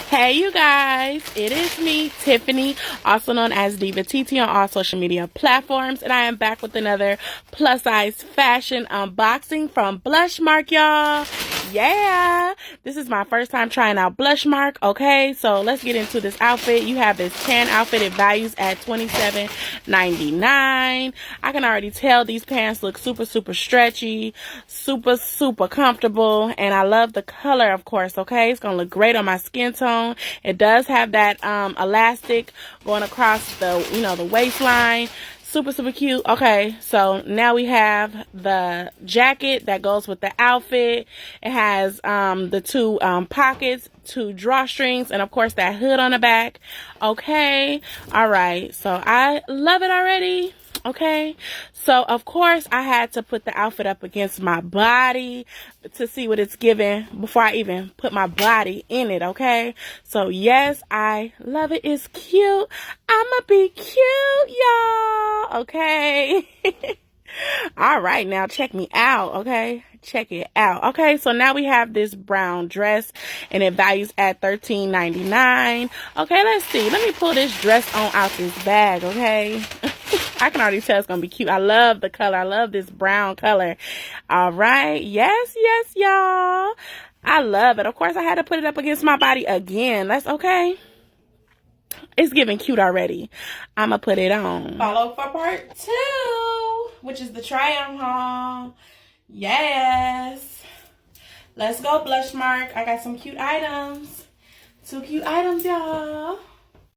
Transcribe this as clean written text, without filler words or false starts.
Hey you guys, it is me, Tiffany, also known as Diva TT on all social media platforms, and I am back with another plus size fashion unboxing from Blushmark, y'all. Yeah, this is my first time trying out Blushmark. Okay, so let's get into this outfit. You have this tan outfit. It values at $27.99. I can already tell these pants look super stretchy, super comfortable, and I love the color, of course. Okay, it's gonna look great on my skin tone. It does have that elastic going across the the waistline. Super cute. Okay, so now we have the jacket that goes with the outfit. It has the two pockets, two drawstrings, and of course that hood on the back. Okay, all right, so I love it already. Okay, so of course I had to put the outfit up against my body to see what it's giving before I even put my body in it. Okay, so yes, I love it. It's cute. I'ma be cute, y'all. Okay. All right, now check me out. Okay, check it out. Okay, so now we have this brown dress and it values at $13.99. Okay, let's see. Let me pull this dress on out this bag. Okay. I can already tell it's gonna be cute. I love the color. I love this brown color. All right. Yes, y'all. I love it. Of course, I had to put it up against my body again. That's okay. It's giving cute already. I'm gonna put it on. Follow for part 2, which is the try-on haul. Yes. Let's go, Blushmark. I got some cute items. 2 cute items, y'all.